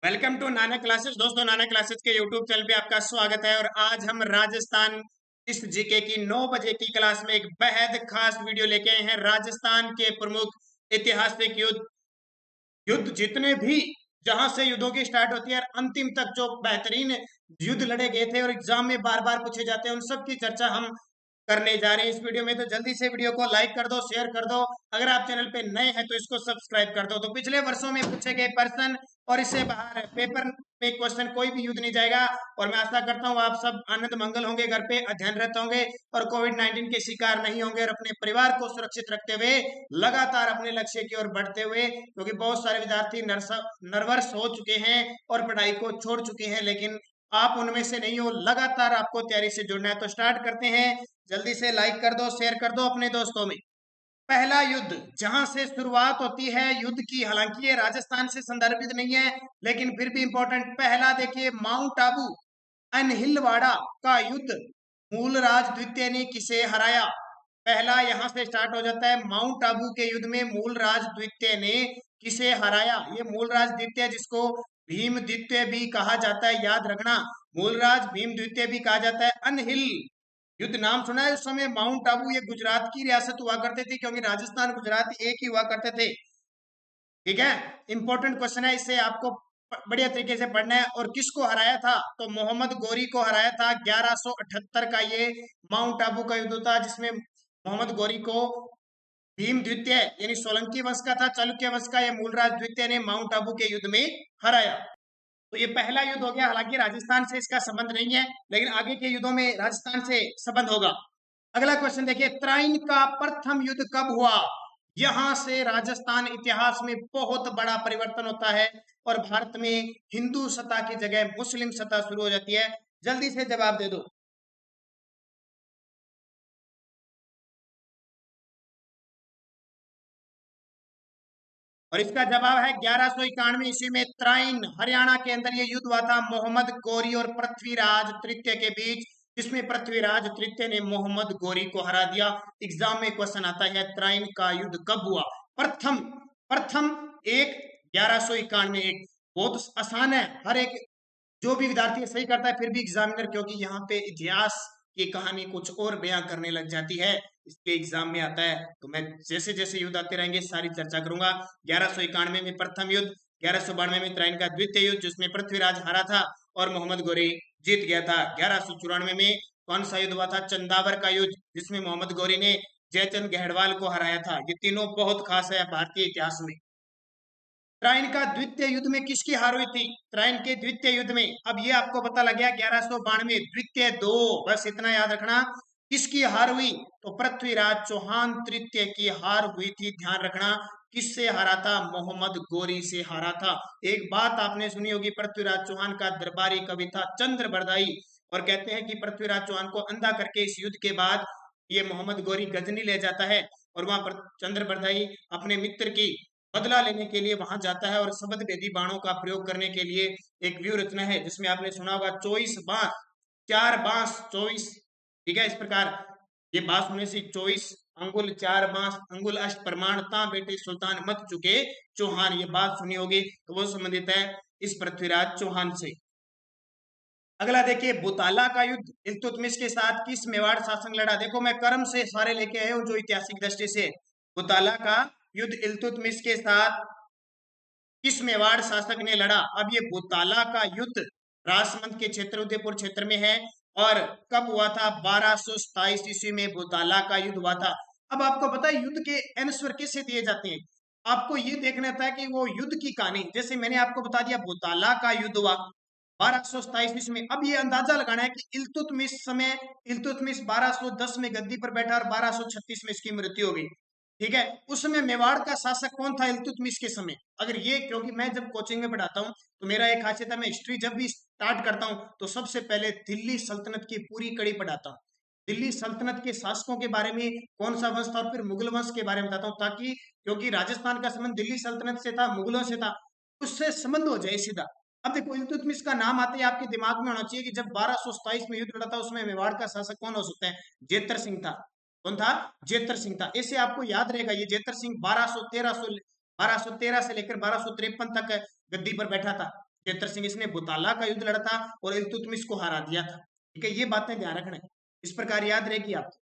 Welcome to Nana classes. दोस्तों, नाना classes के YouTube channel पे आपका स्वागत है। और आज हम राजस्थान इस जीके की 9 बजे की क्लास में एक बेहद खास वीडियो लेके आए हैं। राजस्थान के प्रमुख ऐतिहासिक युद्ध युद्ध जितने भी जहां से युद्धों की स्टार्ट होती है और अंतिम तक जो बेहतरीन युद्ध लड़े गए थे और एग्जाम में बार बार पूछे जाते हैं, उन सब की चर्चा हम करने जा रहे हैं इस वीडियो में। तो जल्दी से वीडियो को लाइक कर दो, शेयर कर दो। अगर आप चैनल पे नए हैं तो इसको सब्सक्राइब कर दो। तो पिछले वर्षों में पूछे गए प्रश्न और इससे बाहर पेपर में क्वेश्चन कोई भी युद्ध नहीं जाएगा। और मैं आशा करता हूँ आप सब आनंद मंगल होंगे, घर पे अध्ययनरत होंगे और कोविड-19 के शिकार नहीं होंगे और अपने परिवार को सुरक्षित रखते हुए लगातार अपने लक्ष्य की ओर बढ़ते हुए, क्योंकि बहुत सारे विद्यार्थी नर्वस हो चुके हैं और पढ़ाई को छोड़ चुके हैं, लेकिन आप उनमें से नहीं हो। लगातार आपको तैयारी से जुड़ना है। तो स्टार्ट करते हैं। जल्दी से लाइक कर दो, शेयर कर दो अपने दोस्तों में। पहला युद्ध जहां से शुरुआत होती है युद्ध की, हालांकि ये राजस्थान से संदर्भित नहीं है लेकिन फिर भी इंपॉर्टेंट। पहला देखिए, माउंट आबू अनहिलवाड़ा का युद्ध, मूलराज द्वितीय ने किसे हराया? पहला यहां से स्टार्ट हो जाता है। माउंट आबू के युद्ध में मूलराज द्वितीय ने किसे हराया? ये मूलराज द्वितीय, जिसको भीम द्वितीय भी कहा जाता है, याद रखना। मूलराज भीम द्वितीय भी कहा जाता है। अनहिल युद्ध नाम सुना है? उस समय माउंट आबू ये गुजरात की रियासत हुआ करते थे, क्योंकि राजस्थान गुजरात एक ही हुआ करते थे। ठीक है, इंपॉर्टेंट क्वेश्चन है, इससे आपको बढ़िया तरीके से पढ़ना है। और किसको हराया था? तो मोहम्मद गोरी को हराया था। 1178 का ये माउंट आबू का युद्ध था, जिसमें मोहम्मद गोरी को भीम द्वितीय यानी सोलंकी वंश का था, चालुक्य वंश का, ये मूलराज द्वितीय ने माउंट आबू के युद्ध में हराया। तो ये पहला युद्ध हो गया। हालांकि राजस्थान से इसका संबंध नहीं है, लेकिन आगे के युद्धों में राजस्थान से संबंध होगा। अगला क्वेश्चन देखिए, त्राइन का प्रथम युद्ध कब हुआ? यहां से राजस्थान इतिहास में बहुत बड़ा परिवर्तन होता है और भारत में हिंदू सत्ता की जगह मुस्लिम सत्ता शुरू हो जाती है। जल्दी से जवाब दे दो। और इसका जवाब है 1191 ईस्वी में त्राइन हरियाणा के अंदर ये युद्ध हुआ था, मोहम्मद गोरी और पृथ्वीराज तृतीय के बीच, जिसमें पृथ्वीराज तृतीय ने मोहम्मद गोरी को हरा दिया। एग्जाम में क्वेश्चन आता है, त्राइन का युद्ध कब हुआ? प्रथम प्रथम एक 1191। एक बहुत आसान है, हर एक जो भी विद्यार्थी सही करता है, फिर भी एग्जामिनर, क्योंकि यहाँ पे इतिहास की कहानी कुछ और बयां करने लग जाती है, इसलिए एग्जाम में आता है। तो मैं जैसे जैसे युद्ध आते रहेंगे सारी चर्चा करूंगा। 1191 में प्रथम युद्ध, 1192 में त्राइन का द्वितीय युद्ध, जिसमें पृथ्वीराज हारा था और मोहम्मद गोरी जीत गया था। 1194 में कौन सा युद्ध हुआ था? चंदावर का युद्ध, जिसमें मोहम्मद गोरी ने जयचंद गहड़वाल को हराया था। ये तीनों बहुत खास है भारतीय इतिहास में। त्राइन का द्वितीय युद्ध में किसकी हार हुई थी? त्राइन के द्वितीय युद्ध में, अब ये आपको पता लग गया, 1192 द्वितीय दो, बस इतना याद रखना। किसकी हार हुई? तो पृथ्वीराज चौहान तृतीय की हार हुई थी, ध्यान रखना। किससे हारा था? मोहम्मद गोरी से हारा था। एक बात आपने सुनी होगी, पृथ्वीराज चौहान का दरबारी कवि था चंद्र बरदाई, और कहते हैं कि पृथ्वीराज चौहान को अंधा करके इस युद्ध के बाद ये मोहम्मद गोरी गजनी ले जाता है, और वहां पर चंद्र बरदाई अपने मित्र की बदला लेने के लिए वहां जाता है और शब्द भेदी बाणों का प्रयोग करने के लिए एक व्यूह रचना है, जिसमें आपने सुना होगा 24 बांस, 4 बांस 24। ठीक है, इस प्रकार ये बात होने से 24 अंगुल 4 बांस अंगुल अष्ट प्रमाण ता बेटे सुल्तान मत चुके चौहान, ये बात सुनी होगी। तो वो संबंधित है इस पृथ्वीराज चौहान से। अगला देखिए, बुताला का युद्ध इल्तुतमिश के साथ किस मेवाड़ शासक लड़ा? देखो, मैं क्रम से सारे लेके आया हूं जो ऐतिहासिक दृष्टि से। बुताला का युद्ध इल्तुतमिश के साथ किस मेवाड़ शासक ने लड़ा? अब ये बुताला का युद्ध राजसमंद के क्षेत्र उदयपुर क्षेत्र में है, और कब हुआ था? 1227 ईस्वी में बुताला का युद्ध हुआ था। अब आपको पता है युद्ध के आंसर कैसे दिए जाते हैं? आपको ये देखना था कि वो युद्ध की कहानी, जैसे मैंने आपको बता दिया बुताला का युद्ध हुआ 1227 ईस्वी में। अब ये अंदाजा लगाना है कि इल्तुतमिश समय, इल्तुतमिश 1210 में गद्दी पर बैठा और 1236 में इसकी मृत्यु हो गई। ठीक है, उस समय मेवाड़ का शासक कौन था इल्तुतमिश के समय? अगर ये, क्योंकि मैं जब कोचिंग में पढ़ाता हूँ तो मेरा एक खासियत है, मैं हिस्ट्री जब भी स्टार्ट करता हूँ तो सबसे पहले दिल्ली सल्तनत की पूरी कड़ी पढ़ाता हूँ। दिल्ली सल्तनत के शासकों के बारे में, कौन सा वंश था, और फिर मुगल वंश के बारे में बताता हूँ, ताकि क्योंकि राजस्थान का संबंध दिल्ली सल्तनत से था, मुगलों से था, उससे संबंध हो जाए सीधा। अब देखो, इल्तुतमिश का नाम आते ही आपके दिमाग में होना चाहिए कि जब 1227 में युद्ध लड़ा था उसमें मेवाड़ का शासक कौन हो सकता है? जेतर सिंह था। कौन था? जेतर सिंह था। ऐसे आपको याद रहेगा, ये जेतर सिंह 1213 से लेकर 1253 तक गद्दी पर बैठा था। जेतर सिंह इसने बुताला का युद्ध लड़ा था और इल्तुतमिश को हरा दिया था। ठीक है, ये बातें ध्यान रखना है, इस प्रकार याद रहेगी आपको।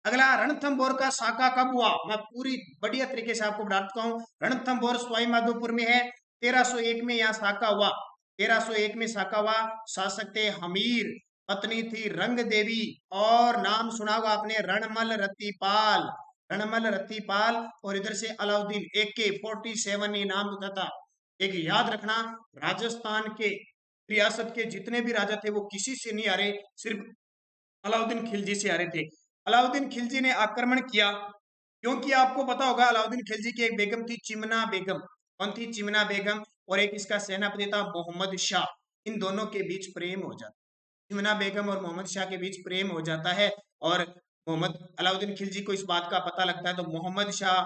अगला, रणथंभौर का साका कब हुआ? मैं पूरी बढ़िया तरीके से आपको बता चुका हूँ। रणथंभौर सवाई माधोपुर में है, 1301 में यहाँ साका हुआ। 1301 में साका हुआ। शासक थे हमीर, पत्नी थी रंग देवी, और नाम सुना होगा आपने रणमल रत्तीपाल। रणमल रत्तीपाल। और इधर से अलाउद्दीन AK-47 ये नाम होता था। एक याद रखना, राजस्थान के रियासत के जितने भी राजा थे वो किसी से नहीं हारे, सिर्फ अलाउद्दीन खिलजी से हारे थे। अलाउद्दीन खिलजी ने आक्रमण किया, क्योंकि आपको पता होगा अलाउद्दीन खिलजी की एक बेगम थी चिमना बेगम। कौन थी? चिमना बेगम। और एक इसका सेनापति था मोहम्मद शाह। इन दोनों के बीच प्रेम हो जाता, चिमना बेगम और मोहम्मद शाह के बीच प्रेम हो जाता है। और मोहम्मद अलाउद्दीन खिलजी को इस बात का पता लगता है, तो मोहम्मद शाह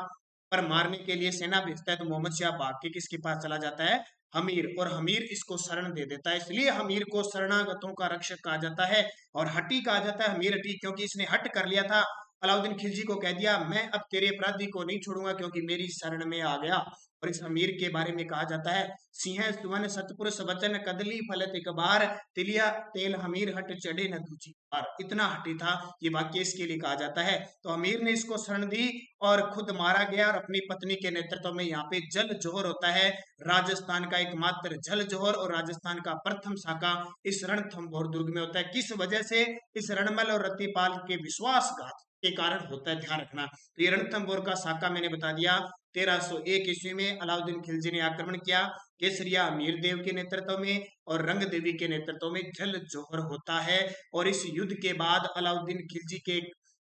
पर मारने के लिए सेना भेजता है। तो मोहम्मद शाह भाग के किसके पास चला जाता है? हमीर। और हमीर इसको शरण दे देता है, इसलिए हमीर को शरणागतों का रक्षक कहा जाता है। और हटी कहा जाता है, हमीर हटी, क्योंकि इसने हट कर लिया था। अलाउद्दीन खिलजी को कह दिया, मैं अब तेरे अपराधी को नहीं छोड़ूंगा, क्योंकि मेरी शरण में आ गया। और इस हमीर के बारे में कहा जाता है, सिंह सुवन सतपुरुष वचन कदली फलत एक बार, तिलिया तेल हमीर हट चढ़े न दूजी बार। इतना हटी था, ये वाक्य इसके लिए कहा जाता है। तो हमीर ने इसको शरण दी और खुद मारा गया, और अपनी पत्नी के नेतृत्व में यहाँ पे जल जोहर होता है। राजस्थान का एकमात्र जल जोहर और राजस्थान का प्रथम साका इस रणथंभौर दुर्ग में होता है। किस वजह से? इस रणमल और रत्तीपाल के विश्वासघात के कारण होता है, ध्यान रखना। तो ये रणथंभौर का साका मैंने बता दिया। 1301 ईस्वी में अलाउद्दीन खिलजी ने आक्रमण किया, केसरिया अमीर देव के नेतृत्व में और रंग देवी के नेतृत्व में जल जोहर होता है। और इस युद्ध के बाद अलाउद्दीन खिलजी के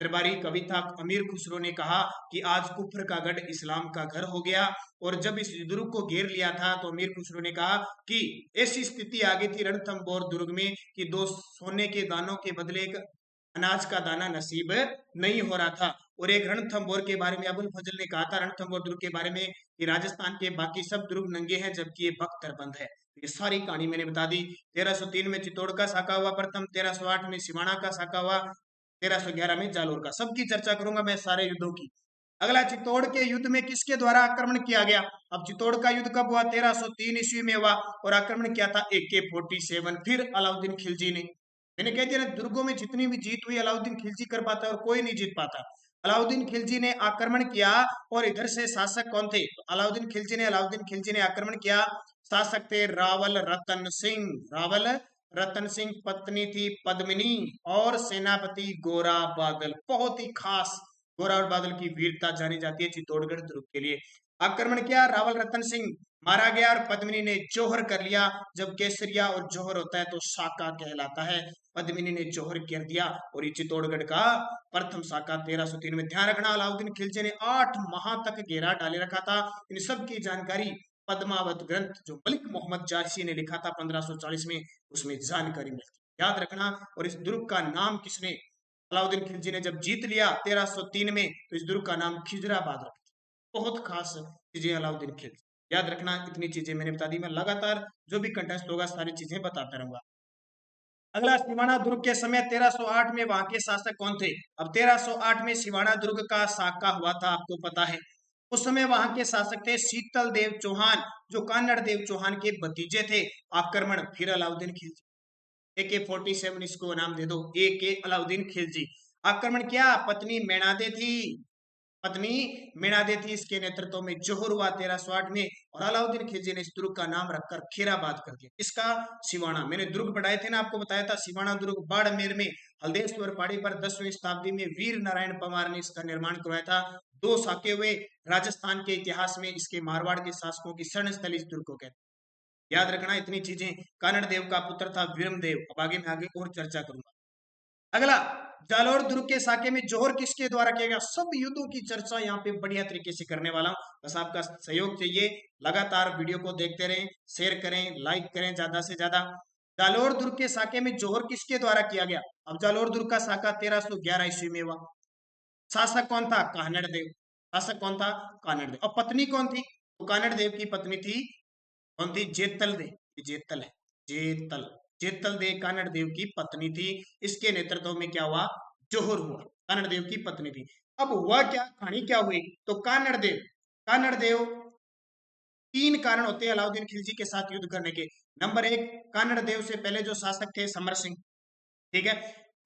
दरबारी कवि था अमीर खुसरो ने कहा कि आज कुफर का गढ़ इस्लाम का घर हो गया। और जब इस दुर्ग को घेर लिया था, तो अमीर खुसरो ने कहा कि ऐसी स्थिति आ गई थी रणथंभौर दुर्ग में कि 2 सोने के दानों के बदले एक अनाज का दाना नसीब नहीं हो रहा था। और एक रणथंभौर के बारे में अबुल फजल ने कहा था रणथंभौर दुर्ग के बारे में कि राजस्थान के बाकी सब दुर्ग नंगे हैं, जबकि ये बख्तरबंद है। ये सारी कहानी मैंने बता दी। 1303 में चित्तौड़ का साका हुआ प्रथम, 1308 में सिवाना का साका हुआ, 1311 में जालोर का। सबकी चर्चा करूंगा मैं, सारे युद्धों की। अगला, चित्तौड़ के युद्ध में किसके द्वारा आक्रमण किया गया? अब चित्तौड़ का युद्ध कब हुआ? 1303 ईस्वी में हुआ, और आक्रमण किया था AK-47 फिर अलाउद्दीन खिलजी ने। मैंने कह दिया ना, दुर्गों में जितनी भी जीत हुई अलाउद्दीन खिलजी कर पाता है और कोई नहीं जीत पाता। अलाउद्दीन खिलजी ने आक्रमण किया, और इधर से शासक कौन थे? तो अलाउद्दीन खिलजी ने आक्रमण किया। शासक थे रावल रतन सिंह। रावल रतन सिंह, पत्नी थी पद्मिनी, और सेनापति गोरा बादल। बहुत ही खास गोरा और बादल की वीरता जानी जाती है चित्तौड़गढ़ दुर्ग के लिए। आक्रमण किया, रावल रतन सिंह मारा गया, और पद्मिनी ने जौहर कर लिया। जब केसरिया और जौहर होता है तो साका कहलाता है। पद्मिनी ने जौहर कर दिया, और ये चित्तौड़गढ़ का प्रथम साका 1303 में। ध्यान रखना, अलाउद्दीन खिलजी ने 8 माह तक घेरा डाले रखा था। इन सब की जानकारी पद्मावत ग्रंथ जो मलिक मोहम्मद जासी ने लिखा था 1540 में, उसमें जानकारी मिलती, याद रखना। और इस दुर्ग का नाम किसने? अलाउद्दीन खिलजी ने जब जीत लिया 1303 में, तो इस दुर्ग का नाम खिजराबाद रखा। बहुत खास चीजें अलाउद्दीन खिलजी, याद रखना। इतनी चीजें मैंने बता दी, मैं लगातार जो भी कंटेस्ट होगा सारी चीजें बताता रहूंगा। अगला, सिवाना दुर्ग के समय 1308 में वहां के शासक कौन थे? अब 1308 में सिवाना दुर्ग का साका हुआ था, आपको पता है। उस समय वहां के शासक थे शीतल देव चौहान, जो कान्नड़ देव चौहान के भतीजे थे। आक्रमण फिर अलाउद्दीन खिलजी। AK-47 इसको नाम दे दो, AK अलाउद्दीन खिलजी। आक्रमण किया, पत्नी मैनादे थी, पत्नी मीणादे थी, इसके नेतृत्व में जोहर हुआ 1308 में। और अलाउद्दीन खिलजी ने इस दुर्ग का नाम रखकर खीराबाद कर दिया। इसका? सिवाना। मैंने दुर्ग पढ़ाए थे ना, आपको बताया था सिवाना दुर्ग बाड़मेर में हल्देश्वर पहाड़ी पर 10वीं शताब्दी में वीर नारायण परमार ने इसका निर्माण करवाया था। 2 साके हुए। राजस्थान के इतिहास में इसके मारवाड़ के शासकों की शरण स्थल इस दुर्ग को कहते हैं। याद रखना इतनी चीजें। कानड़ देव का पुत्र था विरमदेव। अब आगे मैं आगे और चर्चा करूंगा। अगला, जालोर दुर्ग के साके में जोहर किसके द्वारा किया गया? सब युद्धों की चर्चा यहाँ पे बढ़िया तरीके से करने वाला हूं, बस आपका सहयोग चाहिए। लगातार वीडियो को देखते रहें, शेयर करें, लाइक करें ज्यादा से ज्यादा। जालोर दुर्ग के साके में जोहर किसके द्वारा किया गया? अब जालोर दुर्ग का साका 1311 ईस्वी में हुआ। शासक कौन था? कानड़ देव। शासक कौन था? कानड़ देव। और पत्नी कौन थी? तो कानड़ देव की पत्नी थी, कौन थी? जेतल देव। जेतल है, जेतल। जेतल देव कानड़ देव की पत्नी थी। इसके नेतृत्व में क्या हुआ? जोहर हुआ। कानड़ देव की पत्नी थी। अब हुआ क्या, कहानी क्या हुई? तो कानड़ देव तीन कारण होते हैं अलाउद्दीन खिलजी के साथ युद्ध करने के। नंबर एक, कानड़ देव से पहले जो शासक थे समर सिंह, ठीक है,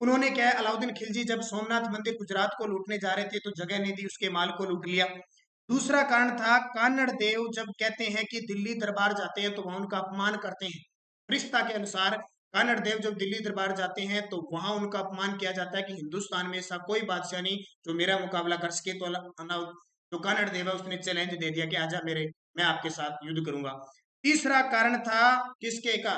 उन्होंने क्या है, अलाउद्दीन खिलजी जब सोमनाथ मंदिर गुजरात को लूटने जा रहे थे तो जगह नहीं दी, उसके माल को लूट लिया। दूसरा कारण था, कानड़ देव जब कहते हैं कि दिल्ली दरबार जाते हैं तो वहां उनका अपमान करते हैं। रिश्ता के अनुसार कानड़ देव जब दिल्ली दरबार जाते हैं तो वहां उनका अपमान किया जाता है कि हिंदुस्तान में ऐसा कोई बादशाह नहीं जो मेरा मुकाबला कर सके। तो जो कानड़ देव है उसने चैलेंज दे दिया कि आजा मेरे, मैं आपके साथ युद्ध करूंगा। तीसरा कारण था किसके का,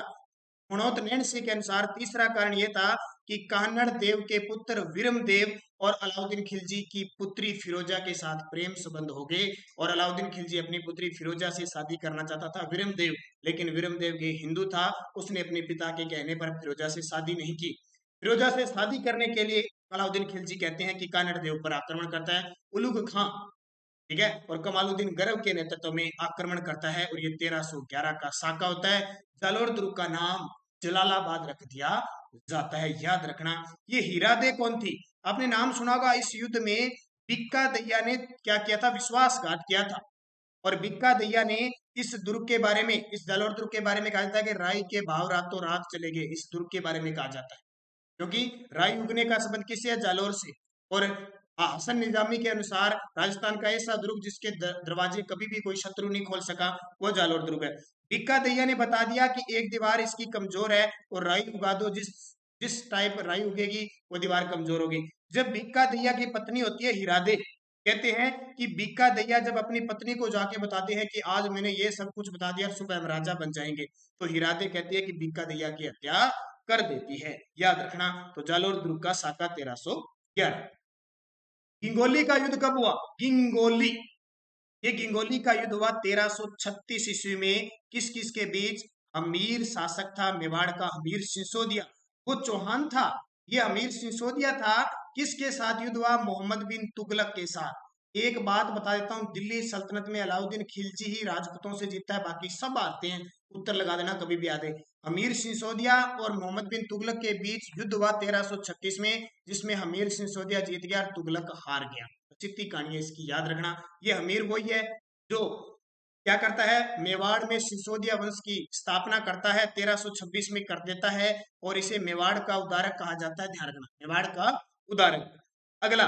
हुणोत नैनसी के अनुसार तीसरा कारण यह था कि कानड़ देव के पुत्र विरम देव और अलाउद्दीन खिलजी की पुत्री फिरोजा के साथ प्रेम संबंध हो गए, और अलाउद्दीन खिलजी अपनी पुत्री फिरोजा से शादी करना चाहता था विरम देव, लेकिन विरम देव के हिंदू था, उसने अपने पिता के कहने पर फिरोजा से शादी नहीं की। फिरोजा से शादी करने के लिए अलाउद्दीन खिलजी कहते हैं कि कानड़ देव पर आक्रमण करता है उलुग खां, ठीक है, और कमालुद्दीन गरब के नेतृत्व में आक्रमण करता है, और ये 1311 का साका होता है। जालोर दुर्ग का नाम जलालाबाद रख दिया जाता है, याद रखना। ये हीरा दे कौन थी, आपने नाम सुना होगा। इस युद्ध में बिक्का दैया ने क्या किया था, विश्वासघात किया था, और बिक्का दैया ने इस दुर्ग के बारे में, इस जालोर दुर्ग के बारे में कहा जाता है कि राई के भाव रातों रात चले गए, इस दुर्ग के बारे में कहा जाता है, क्योंकि राई उगने का संबंध किससे है, जालोर से। और हसन निजामी के अनुसार राजस्थान का ऐसा दुर्ग जिसके दरवाजे कभी भी कोई शत्रु नहीं खोल सका, वो जालोर दुर्ग है। बिक्का दैया ने बता दिया कि एक दीवार इसकी कमजोर है और राई उगा दो, जिस जिस टाइप राई उगेगी वो दीवार कमजोर होगी। जब बिक्का दैया की पत्नी होती है हिरादे, कहते हैं कि बिक्का दैया जब अपनी पत्नी को जाके बताते हैं कि आज मैंने ये सब कुछ बता दिया, सुबह हम राजा बन जाएंगे, तो हिरादे कहती है कि बिक्का दैया की हत्या कर देती है, याद रखना। तो जालोर दुर्ग का साका 1311। गिंगोली का युद्ध कब हुआ, गिंगोली, ये गिंगोली का युद्ध हुआ 1336 ईस्वी में। किस किस के बीच, अमीर शासक था मेवाड़ का हमीर सिसोदिया, वो चौहान था, ये अमीर सिसोदिया था। किसके साथ युद्ध हुआ, मोहम्मद बिन तुगलक के साथ। एक बात बता देता हूँ, दिल्ली सल्तनत में अलाउद्दीन खिलजी ही राजपूतों से जीतता है, बाकी सब आते हैं, उत्तर लगा देना कभी भी याद है। अमीर सिसोदिया और मोहम्मद बिन तुगलक के बीच युद्ध हुआ 1336 में, जिसमें अमीर सिसोदिया जीत गया और तुगलक हार गया। चित्ती कहानी है इसकी, याद रखना। ये अमीर वही है जो क्या करता है, मेवाड़ में सिसोदिया वंश की स्थापना करता है, 1326 में कर देता है, और इसे मेवाड़ का उदारक कहा जाता है, ध्यान रखना, मेवाड़ का उदारक। अगला,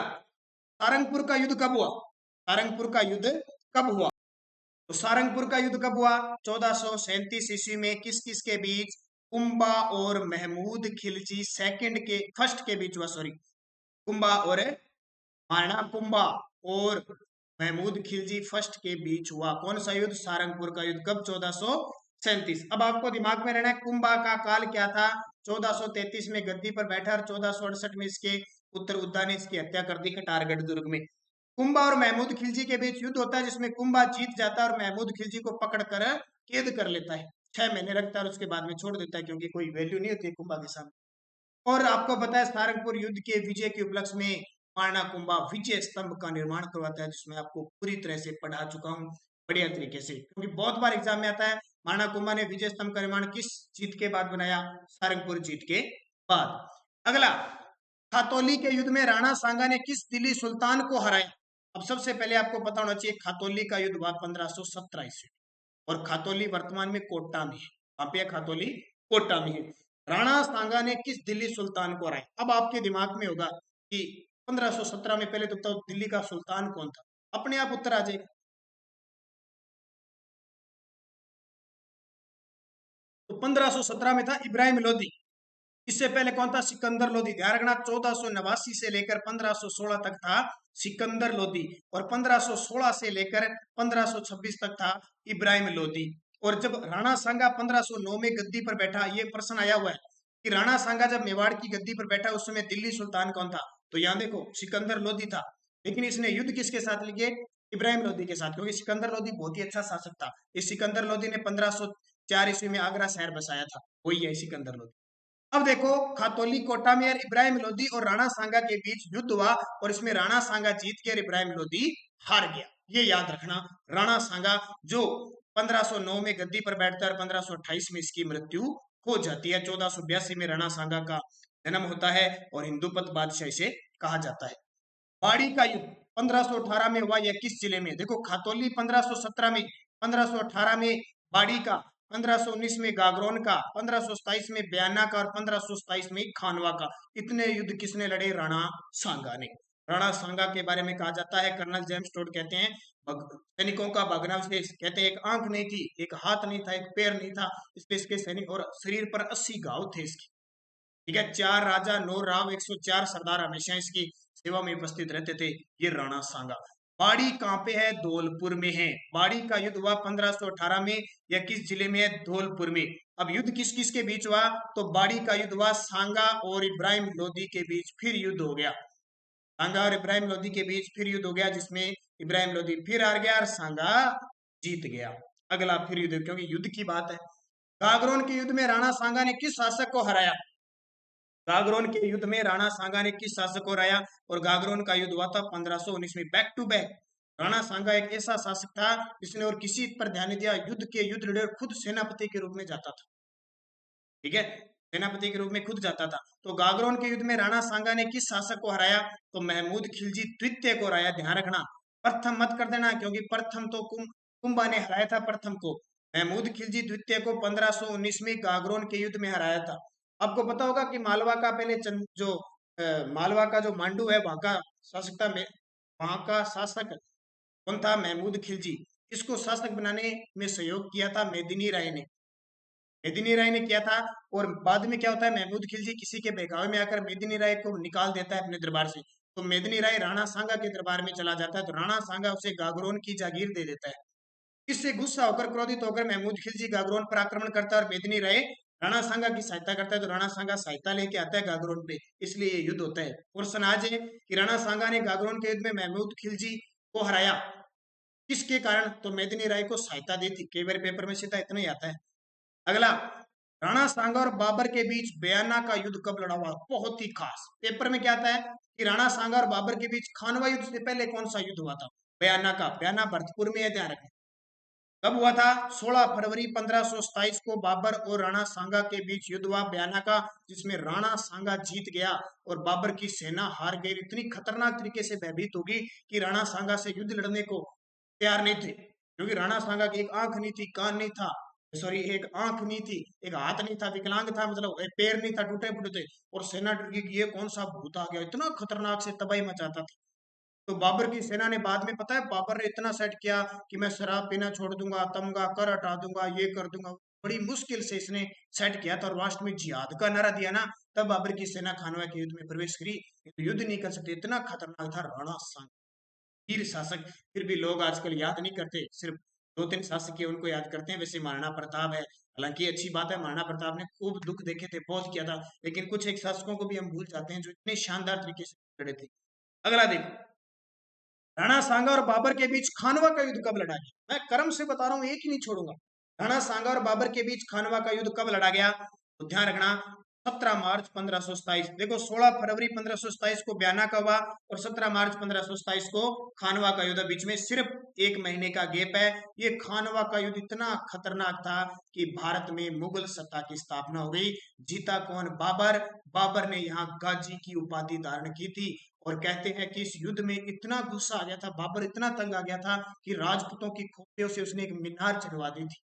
सारंगपुर का युद्ध कब हुआ, सारंगपुर का युद्ध कब हुआ, तो सारंगपुर का युद्ध कब हुआ, 1437 ईस्वी में। किस किस के बीच, कुंभा और महमूद खिलजी सेकंड के फर्स्ट के बीच हुआ, सॉरी, कुंभा और महाराणा कुंभा और महमूद खिलजी फर्स्ट के बीच हुआ। कौन सा युद्ध, सारंगपुर का युद्ध, कब, 1437। अब आपको दिमाग में रहना है कुंभा का काल क्या था, 1433 में गद्दी पर बैठा और 1468 में इसके पुत्र उद्दा ने इसकी हत्या कर दी कटारगढ़ दुर्ग में। कुंभा और महमूद खिलजी के बीच युद्ध होता है, जिसमें कुंभा जीत जाता है और महमूद खिलजी को पकड़कर कैद कर लेता है, 6 महीने रखता है और उसके बाद में छोड़ देता है, क्योंकि कोई वैल्यू नहीं होती कुंभा के सामने। और आपको पता है सारंगपुर युद्ध के विजय के उपलक्ष्य में महाराणा कुंभा विजय स्तंभ का निर्माण करवाता है, जिसमें आपको पूरी तरह से पढ़ा चुका हूँ बढ़िया तरीके से, क्योंकि बहुत बार एग्जाम में आता है। महाराणा कुंभा ने विजय स्तंभ का निर्माण किस जीत के बाद बनाया, सारंगपुर जीत के बाद। अगला, खातौली के युद्ध में राणा सांगा ने किस दिल्ली सुल्तान को हराया। अब सबसे पहले आपको पता होना चाहिए, खातौली का युद्ध हुआ 1517 ईस्वी, और खातौली वर्तमान में कोटा में है, वहां पे खातौली कोटा में है। राणा सांगा ने किस दिल्ली सुल्तान को हराया। अब आपके दिमाग में होगा कि 1517 में, पहले तो बताओ दिल्ली का सुल्तान कौन था, अपने आप उत्तर आ जाएगा। तो 1517 में था इब्राहिम लोदी। इससे पहले कौन था, सिकंदर लोदी, ध्यान रखना। 1489 से लेकर 1516 तक था सिकंदर लोदी, और 1516 से लेकर 1526 तक था इब्राहिम लोदी। और जब राणा सांगा 1509 में गद्दी पर बैठा, ये प्रश्न आया हुआ है कि राणा सांगा जब मेवाड़ की गद्दी पर बैठा उस समय दिल्ली सुल्तान कौन था, तो यहाँ देखो सिकंदर लोदी था, लेकिन इसने युद्ध किसके साथ लिए, इब्राहिम लोदी के साथ, क्योंकि सिकंदर लोदी बहुत ही अच्छा शासक था। इस सिकंदर लोदी ने 1504 ईस्वी में आगरा शहर बसाया था, वही है सिकंदर लोदी। अब देखो, खातौली कोटा में इब्राहिम लोदी और राणा सांगा के बीच युद्ध हुआ, और इसमें राणा सांगा जीत गया, इब्राहिम लोदी हार गया, ये याद रखना। राणा सांगा जो 1509 में गद्दी पर बैठता है और 1528 में इसकी मृत्यु हो जाती है। 1482 में राणा सांगा का जन्म होता है और हिंदूपत बादशाह इसे कहा जाता है। बाड़ी का युद्ध 1518 में हुआ, यह किस जिले में, देखो खातौली 1517 में, 1518 में बाड़ी का, 1519 में गागरोन का, 1527 में बयाना का और 1527 में खानवा का। इतने युद्ध किसने लड़े? राणा सांगा ने। राणा सांगा के बारे में कहा जाता है, कर्नल जेम्स टोड कहते हैं सैनिकों का भग्नावशेष, कहते हैं एक आंख नहीं थी, एक हाथ नहीं था, एक पैर नहीं था इसके सैनिक, और शरीर पर 80 घाव थे इसके। ठीक है, 4 राजा 9 राव 104 सरदार हमेशा इसकी सेवा में उपस्थित रहते थे। ये राणा सांगा। बाड़ी कहाँ पे है? धौलपुर में है। बाड़ी का युद्ध हुआ 1518 में। यह किस जिले में है? धौलपुर में। अब युद्ध किस किस के बीच हुआ? तो बाड़ी का युद्ध हुआ सांगा और इब्राहिम लोदी के बीच, फिर युद्ध हो गया। सांगा और इब्राहिम लोदी के बीच फिर युद्ध हो गया, जिसमें इब्राहिम लोदी फिर हार गया और सांगा जीत गया। अगला फिर युद्ध, क्योंकि युद्ध की बात है। गागरोन के युद्ध में राणा सांगा ने किस शासक को हराया? गागरोन के युद्ध में राणा सांगा ने किस शासक को हराया? और गागरोन का युद्ध हुआ था 1519 में। बैक टू बैक राणा सांगा एक ऐसा शासक था जिसने और किसी पर ध्यान नहीं दिया, युद्ध के युद्ध लड़े, खुद सेनापति के रूप में जाता था। ठीक है, सेनापति के रूप में खुद जाता था। तो गागरोन के युद्ध में राणा सांगा ने किस शासक को हराया? तो महमूद खिलजी द्वितीय को हराया। ध्यान रखना, प्रथम मत कर देना, क्योंकि प्रथम तो कुंभा ने हराया था प्रथम को। महमूद खिलजी द्वितीय को 1519 में गागरोन के युद्ध में हराया था। आपको पता होगा कि मालवा का पहले मालवा का जो मांडू है, वहां का शासक था, वहां का शासक कौन था? महमूद खिलजी। इसको शासक बनाने में सहयोग किया था मेदिनी राय ने। मेदिनी राय ने किया था। और बाद में क्या होता है, महमूद खिलजी किसी के बहकावे में आकर मेदिनी राय को निकाल देता है अपने दरबार से। तो मेदिनी राय राणा सांगा के दरबार में चला जाता है, तो राणा सांगा उसे गागरोन की जागीर दे देता है। इससे गुस्सा होकर, क्रोधित होकर महमूद खिलजी गागरोन पर आक्रमण करता है और मेदिनी राय राणा सांगा की सहायता करता है। तो राणा सांगा सहायता लेके आता है गागरोन पे, इसलिए ये युद्ध होता है। और सनाज है कि राणा सांगा ने गागरोन के युद्ध में महमूद खिलजी को हराया। किसके कारण? तो मेदिनी राय को सहायता दी थी। कई बार पेपर में सीधा इतना ही आता है। अगला, राणा सांगा और बाबर के बीच बयाना का युद्ध कब लड़ा हुआ? बहुत ही खास, पेपर में क्या आता है कि राणा सांगा और बाबर के बीच खानवा युद्ध से पहले कौन सा युद्ध हुआ था? बयाना का। बयाना भरतपुर में है, ध्यान रखें। कब हुआ था? 16 फरवरी 1527 को बाबर और राणा सांगा के बीच युद्ध हुआ बयाना का, जिसमें राणा सांगा जीत गया और बाबर की सेना हार गई। इतनी खतरनाक तरीके से भयभीत होगी कि राणा सांगा से युद्ध लड़ने को तैयार नहीं थे, क्योंकि राणा सांगा की एक आंख नहीं थी, कान नहीं था, सॉरी एक आंख नहीं थी, एक हाथ नहीं था, विकलांग था, मतलब एक पैर नहीं था, टूटे फूटे थे। और सेना डर गई कि ये कौन सा भूत आ गया, इतना खतरनाक से तबाही मचाता था। तो बाबर की सेना ने बाद में, पता है, बाबर ने इतना सेट किया कि मैं शराब पीना छोड़ दूंगा, तमगा कर हटा दूंगा, ये कर दूंगा। बड़ी मुश्किल से इसने सेट किया था और लास्ट में जिहाद का नारा दिया ना, तब बाबर की सेना खानवा के युद्ध में प्रवेश करी। तो युद्ध नहीं कर सकते, इतना खतरनाक था राणा सांगा, वीर शासक। फिर भी लोग आजकल याद नहीं करते, सिर्फ 2-3 शासक के उनको याद करते हैं। वैसे महाराणा प्रताप है, हालांकि अच्छी बात है, महाराणा प्रताप ने खूब दुख देखे थे, बहुत किया था, लेकिन कुछ एक शासकों को भी हम भूल जाते हैं जो इतने शानदार तरीके से लड़े थे। अगला देखो, राणा सांगा और बाबर के बीच खानवा का युद्ध कब लड़ा गया? मैं कर्म से बता रहा हूं, एक ही नहीं छोड़ूंगा। राणा सांगा और बाबर के बीच खानवा का युद्ध कब लड़ा गया? तो ध्यान रखना, 17 मार्च 1527। देखो, 16 फरवरी 1527 को बयाना का हुआ और 17 मार्च 1527 को खानवा का युद्ध। बीच में सिर्फ 1 महीने का गैप है। ये खानवा का युद्ध इतना खतरनाक था कि भारत में मुगल सत्ता की स्थापना हो गई। जीता कौन? बाबर। बाबर ने यहाँ गाजी की उपाधि धारण की थी। और कहते हैं कि इस युद्ध में इतना गुस्सा आ गया था, बाबर इतना तंग आ गया था कि राजपूतों की खोपड़ियों से उसने एक मीनार चढ़वा दी थी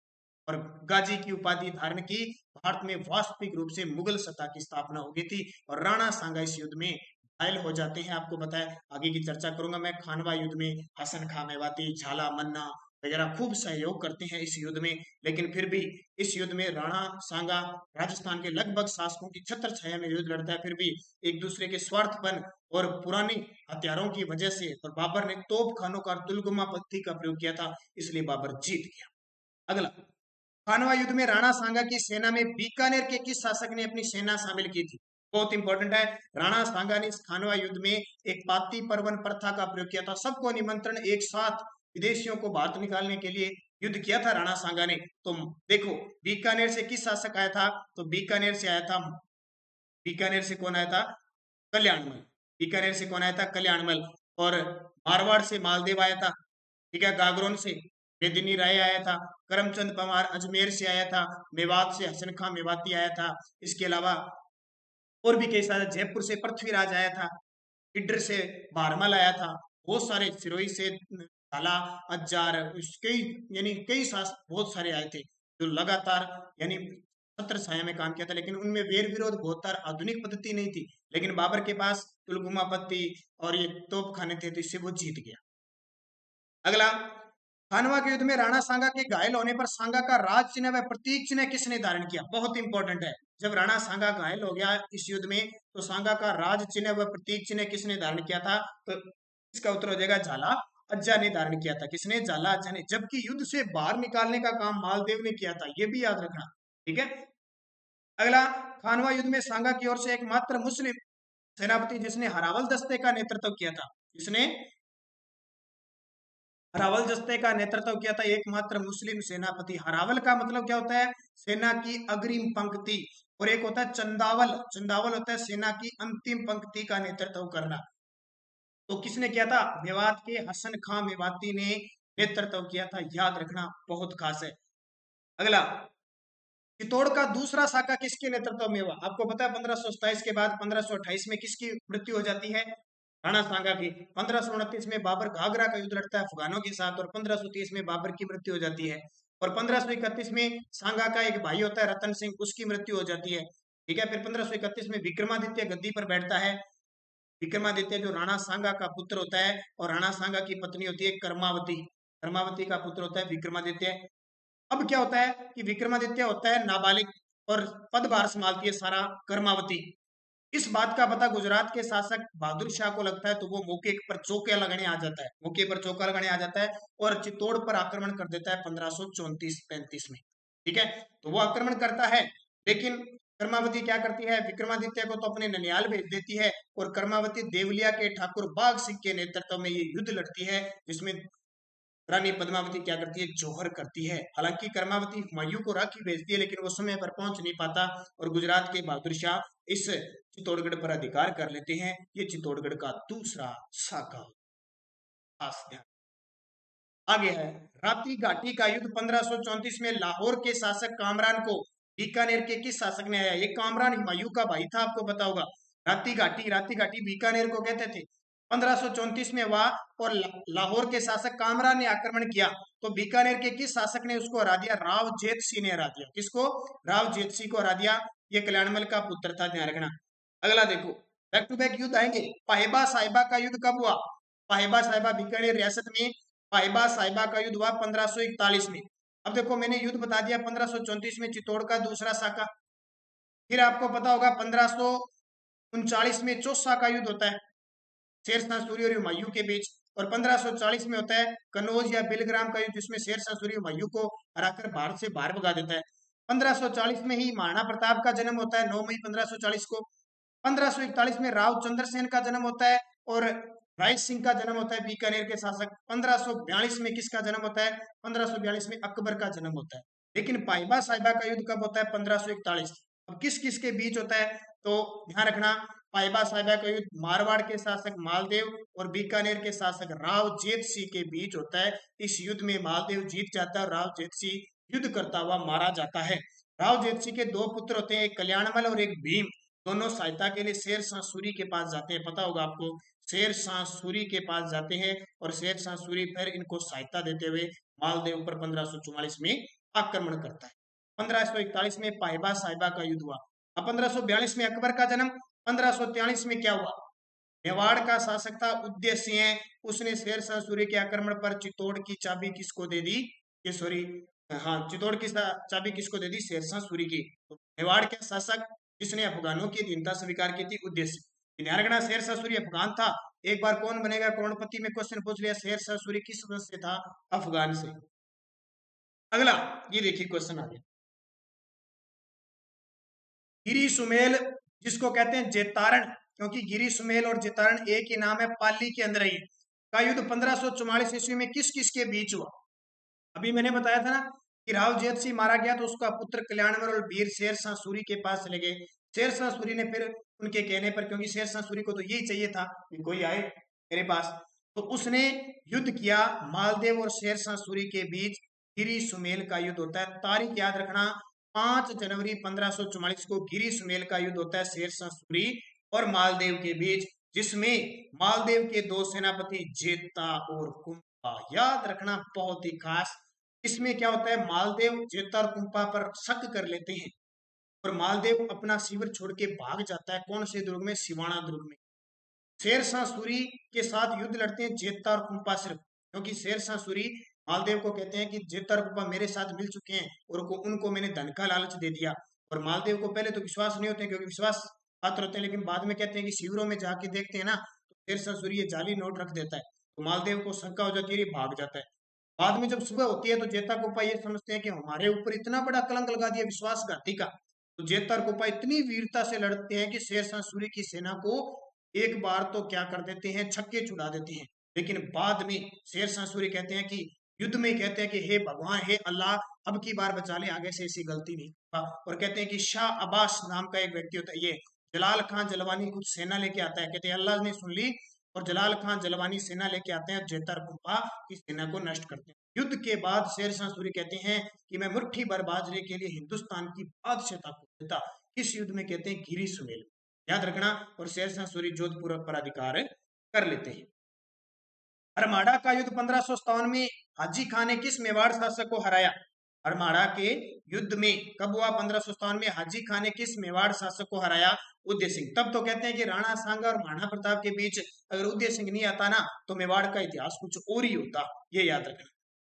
और गाजी की उपाधि धारण की। भारत में वास्तविक रूप से मुगल सत्ता की स्थापना हो गई थी और राणा सांगा इस युद्ध में घायल हो जाते हैं। आपको बताया, आगे की चर्चा करूंगा मैं। खानवा युद्ध में हसन खां मेवाती, झाला मन्ना वगैरह खूब सहयोग करते हैं इस युद्ध में। लेकिन फिर भी इस युद्ध में राणा सांगा राजस्थान के लगभग शासकों की छत्र छाया में युद्ध लड़ता है, फिर भी एक दूसरे के स्वार्थपन और पुरानी हथियारों की वजह से, और बाबर ने तोप खानों का तुलगुमा पत्थी का प्रयोग किया था, इसलिए बाबर जीत गया। अगला, खानवा युद्ध में राणा सांगा की सेना में बीकानेर के किस शासक ने अपनी सेना शामिल की थी? बहुत इंपॉर्टेंट है। राणा सांगा ने इस खानवा युद्ध में एक पाती परवन प्रथा का प्रयोग किया था। सबको निमंत्रण, एक साथ विदेशियों को भारत निकालने के लिए युद्ध किया था राणा सांगा ने। तो देखो, बीकानेर से किस शासक आया था? तो बीकानेर से आया था, बीकानेर से कौन आया था? कल्याणमल। बीकानेर से कौन आया था? कल्याणमल। और मारवाड़ से मालदेव आया था। ठीक है, गागरोन से मेदिनी राय आया था। करमचंद परमार अजमेर से आया था। मेवात से हसन खां मेवाती आया था। इसके अलावा और भी कई सारे, जयपुर से पृथ्वीराज आया था, इडर से भारमल आया था, बहुत सारे, सिरोही से झाला, अज्जार, कई यानी कई बहुत सारे आए थे जो लगातार यानी छत्र छाया में काम किया था, लेकिन उनमें वेर विरोध बहुत आधुनिक पद्धति नहीं थी, लेकिन बाबर के पास तुलगुमा पत्ती और ये तोप खाने थे, तो इससे वो जीत गया। अगला, खानवा के युद्ध में राणा सांगा के घायल होने पर सांगा का राज चिन्ह व प्रतीक चिन्ह किसने धारण किया? बहुत इंपॉर्टेंट है। जब राणा सांगा घायल हो गया इस युद्ध में, तो सांगा का राज चिन्ह व प्रतीक चिन्ह किसने धारण किया था? तो इसका उत्तर हो जाएगा झाला अज्जा ने धारण किया था। किसने? झाला अज्जा ने। जबकि युद्ध से बाहर निकालने का काम मालदेव ने किया था, ये भी याद रखना, ठीक है। अगला, खानवा युद्ध में सांगा की ओर से एकमात्र मुस्लिम सेनापति जिसने हरावल दस्ते का नेतृत्व किया था, जिसने हरावल दस्ते का नेतृत्व किया था, एकमात्र मुस्लिम सेनापति। हरावल का मतलब क्या होता है? सेना की अग्रिम पंक्ति। और एक होता है चंदावल, चंदावल होता है सेना की अंतिम पंक्ति का नेतृत्व करना। तो किसने किया था? मेवात के हसन खां मेवाती ने नेतृत्व किया था, याद रखना, बहुत खास है। अगला, चित्तौड़ का दूसरा साका किसके नेतृत्व में हुआ? आपको पता है 1527 के बाद 1528 में किसकी मृत्यु हो जाती है? राणा सांगा की। 1529 में बाबर घाघरा का युद्ध लड़ता है अफगानों के साथ, और 1530 में बाबर की मृत्यु हो जाती है। और 1531 में सांगा का एक भाई होता है रतन सिंह, उसकी मृत्यु हो जाती है, ठीक है। फिर 1531 में विक्रमादित्य गद्दी पर बैठता है। विक्रमादित्य जो राणा सांगा का पुत्र होता है, और राणा सांगा की पत्नी होती है कर्मावती, कर्मावती का पुत्र होता है विक्रमादित्य। अब क्या होता है कि विक्रमादित्य होता है नाबालिग और पदभार संभालती है सारा कर्मावती। इस बात का पता गुजरात के शासक बहादुर शाह को लगता है, तो वो मौके पर चौका लगाने आ जाता है, मौके पर चौका लगाने आ जाता है और चित्तौड़ पर आक्रमण कर देता है 1534-35 में, ठीक है। तो वो आक्रमण करता है, लेकिन कर्मावती क्या करती है? विक्रमादित्य को तो अपने ननियाल भेज देती है, और कर्मावती देवलिया के ठाकुर बाघ सिंह के नेतृत्व में ये युद्ध लड़ती है, जिसमें रानी पद्मावती क्या करती है? जौहर करती है। हालांकि कर्मावती हुमायूं को राखी भेजती है, लेकिन वो समय पर पहुंच नहीं पाता, और गुजरात के बहादुर शाह इस चित्तौड़गढ़ पर अधिकार कर लेते हैं। ये चित्तौड़गढ़ का दूसरा साका, खास ध्यान। आगे है, राप्ती घाटी का युद्ध 1534 में लाहौर के शासक कामरान को बीकानेर के किस शासक ने आया? ये कामरान हुमायूं का भाई था, आपको पता होगा। राप्ती घाटी बीकानेर को कहते थे। 1534 में हुआ, और लाहौर के शासक कामरान ने आक्रमण किया, तो बीकानेर के किस शासक ने उसको हरा दिया? राव जेत सिंह ने हरा दिया। किसको? राव जेत सिंह को हरा दिया। ये कल्याणमल का पुत्र था, ध्यान रखना। अगला देखो, बैक टू बैक युद्ध आएंगे। पाहिबा साहिबा का युद्ध कब हुआ? पाहिबा साहिबा बीकानेर रियासत में पाहिबा साहिबा का युद्ध हुआ 1541 में। अब देखो, मैंने युद्ध बता दिया 1534 में चित्तौड़ का दूसरा साका। फिर आपको पता होगा 1539 में चौसा का युद्ध होता है शेरशाह सूरी और हुमायूं के बीच, और 1540 में होता है कनौज या बिलग्राम का युद्ध, जिसमें शेरशाह सूरी हुमायूं को हराकर भारत से बाहर भगा देता है। 1540 में ही महाराणा प्रताप का जन्म होता है, 9 मई 1540 को। 1541 में राव चंद्रसेन का जन्म होता है, और राय सिंह का जन्म होता है बीकानेर के शासक। 1542 में किसका जन्म होता है? 1542 में अकबर का जन्म होता है। लेकिन पाइबा साहिबा का युद्ध कब होता है? 1541। अब किस किस के बीच होता है? तो ध्यान रखना, पाइबा साहिबा का युद्ध मारवाड़ के शासक मालदेव और बीकानेर के शासक राव जेत सिंह के बीच होता है। इस युद्ध में मालदेव जीत जाता है और राव जेत सिंह युद्ध करता हुआ मारा जाता है। राव जेत सिंह के दो पुत्र होते हैं, एक कल्याणमल और एक भीम। दोनों सहायता के लिए शेरशाह सूरी के पास जाते हैं, पता होगा आपको। शेरशाह सूरी के पास जाते हैं, और शेरशाह सूरी फिर इनको सहायता देते हुए मालदेव पर 1544 में आक्रमण करता है। 1541 में पाहिबा साहिबा का युद्ध हुआ। अब 1542 में अकबर का जन्म। 1543 में क्या हुआ? मेवाड़ का शासक था उदय सिंह, उसने शेरशाह सूरी के आक्रमण पर चित्तौड़ की चाबी किसको दे दी? ये सॉरी, हाँ, चित्तौड़ की चाबी किसको दे दी? शेरशाह सूरी की। तो मेवाड़ के शासक जिसने अफगानों की अधीनता स्वीकार की थी, उदय सिंह। ध्यान रखना, शेरशाह सूरी अफगान था। एक बार कौन बनेगा करोड़पति में क्वेश्चन पूछ लिया, शेरशाह सूरी किस वंश से था? अफगान से। अगला, ये देखिए क्वेश्चन आ गया, गिरी सुमेल जिसको कहते हैं जेतारण, क्योंकि गिरी सुमेल और जेतारण एक ही नाम है, पाली के अंदर ही का युद्ध 1544 ईस्वी में किस किस के बीच हुआ? अभी मैंने बताया था ना कि राव जेत सिंह मारा गया, तो उसका पुत्र कल्याणमल और वीर शेरशाह सूरी के पास चले गए। शेरशाह सूरी ने फिर उनके कहने पर, क्योंकि शेरशाह सूरी को तो यही चाहिए था कि कोई आए मेरे पास, तो उसने युद्ध किया। मालदेव और शेरशाह सूरी के बीच गिरी सुमेल का युद्ध होता है। तारीख याद रखना, 5 जनवरी 1544 को गिरी सुमेल का युद्ध होता है शेरशाह सूरी और मालदेव के बीच, जिसमें मालदेव के दो सेनापति जेता और याद रखना बहुत ही खास। इसमें क्या होता है, मालदेव जेता और कुंपा पर शक कर लेते हैं और मालदेव अपना शिविर छोड़ के भाग जाता है। कौन से दुर्ग में? सिवाना दुर्ग में। शेरशाह सूरी के साथ युद्ध लड़ते हैं जेता और कुंपा सिर्फ, क्योंकि शेरशाह सूरी मालदेव को कहते हैं कि जेता और कुंपा मेरे साथ मिल चुके हैं और उनको मैंने धन का लालच दे दिया। और मालदेव को पहले तो विश्वास नहीं होते क्योंकि विश्वास पात्र होते हैं, लेकिन बाद में कहते हैं कि शिविरों में जाके देखते हैं ना तो शेरशाह सूरी ये जाली नोट रख देता है, तो मालदेव को शंका हो जाती है, ये भाग जाता है। बाद में जब सुबह होती है तो जेता कुपा ये समझते हैं कि हमारे ऊपर इतना बड़ा कलंक लगा दिया विश्वासघाती का। तो जेता और कुपा इतनी वीरता से लड़ते हैं कि शेरशाह सूरी की सेना को एक बार तो क्या कर देते हैं, छक्के छुड़ा देते हैं। लेकिन बाद में शेरशाह सूरी कहते हैं कि युद्ध में कहते हैं कि हे भगवान, हे अल्लाह, अब की बार बचा ले, आगे से ऐसी गलती नहीं होगा। और कहते हैं कि शाह अब्बास नाम का एक व्यक्ति होता है, ये जलाल खान जलवानी कुछ सेना लेके आता है। कहते हैं अल्लाह ने सुन ली और जलाल खान जलवानी सेना लेके आते हैं, जेतर कुपा की सेना को नष्ट करते हैं। युद्ध के बाद शेरशाह सूरी कहते हैं कि मैं मुट्ठी भर बाजरे के लिए हिंदुस्तान की बादशाहता को देता। किस युद्ध में? कहते हैं गिरी सुमेल, याद रखना। और शेरशाह सूरी जोधपुर पर अधिकार कर लेते हैं। अरमाड़ा का युद्ध 1557 में हाजी खान ने किस मेवाड़ शासक को हराया? अरमाड़ा के युद्ध में कब हुआ? 1557 में हाजी खान ने किस मेवाड़ शासक को हराया? उदय सिंह। तब तो कहते हैं कि राणा सांगा और महाराणा प्रताप के बीच अगर उदय सिंह नहीं आता ना तो मेवाड़ का इतिहास कुछ और ही होता, ये याद रखना।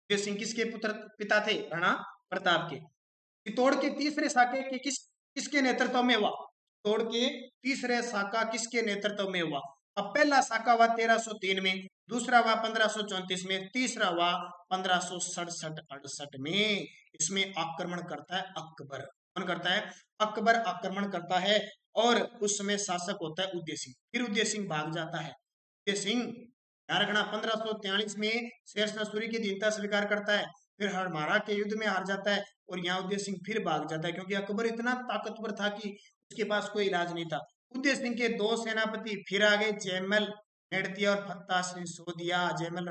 उदय सिंह किसके पुत्र पिता थे? राणा प्रताप के। चित्तौड़ के तीसरे साके के किसके नेतृत्व में हुआ? चित्तौड़ के तीसरे साका किसके नेतृत्व में हुआ? अब पहला साका हुआ 1303 में, दूसरा हुआ 1534 में, तीसरा हुआ 1567-68 में। इसमें आक्रमण करता है अकबर। कौन करता है? अकबर आक्रमण करता है और उस समय शासक होता है उदय सिंह। फिर उदय सिंह भाग जाता है। उदय सिंह ध्यान रखना 1543 में शेरशाह सूरी की दीनता स्वीकार करता है, फिर हरमारा के युद्ध में हार जाता है और यहाँ उदय सिंह फिर भाग जाता है क्योंकि अकबर इतना ताकतवर था कि उसके पास कोई इलाज नहीं था। उदय सिंह के दो सेनापति फिर आ गए, जयमल नेड़तिया और फत्ता सिंह सोदिया। जयमल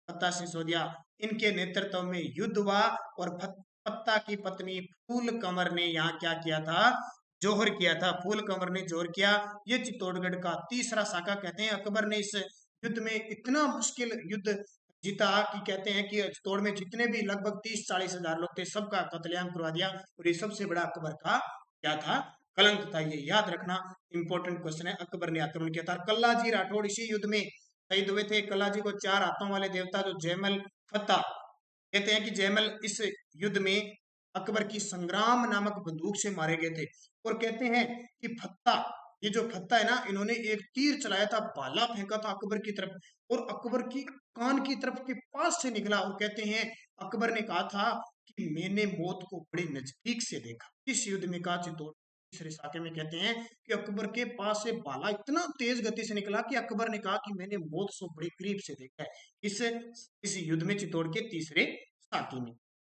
फत्ता सिंह सोदिया, इनके नेतृत्व में युद्ध हुआ और फत्ता की पत्नी फूल कंवर ने यहाँ क्या किया था? जोहर किया था। फूल कंवर ने जोहर किया। ये चित्तौड़गढ़ का तीसरा साका। कहते हैं अकबर ने इस युद्ध में इतना मुश्किल युद्ध जीता कि कहते हैं कि चित्तौड़ में जितने भी लगभग 30-40 हजार लोग थे सबका कत्लेआम करवा दिया। और ये सबसे बड़ा अकबर का क्या था? कलंक था। ये याद रखना, इंपॉर्टेंट क्वेश्चन है। अकबर ने आक्रमण किया था। कल्लाजी राठौड़ इसी युद्ध में शहीद हुए थे। कल्लाजी को 4 हाथों वाले देवता जो जयमल फत्ता, कहते हैं कि जयमल इस युद्ध में अकबर की संग्राम नामक बंदूक से मारे गए थे। और कहते हैं कि फत्ता, ये जो फत्ता है ना, इन्होंने एक तीर चलाया था, भाला फेंका था अकबर की तरफ और अकबर की कान की तरफ के पास से निकला। और कहते हैं अकबर ने कहा था कि मैंने मौत को बड़े नजदीक से देखा। इस युद्ध में कहा चित्तौड़ तीसरे साके में कहते हैं कि अकबर के पास से भाला इतना तेज गति से निकला कि अकबर ने कहा कि मैंने मौत को बड़े करीब से देखा है इस युद्ध में, चित्तौड़ के तीसरे साके में।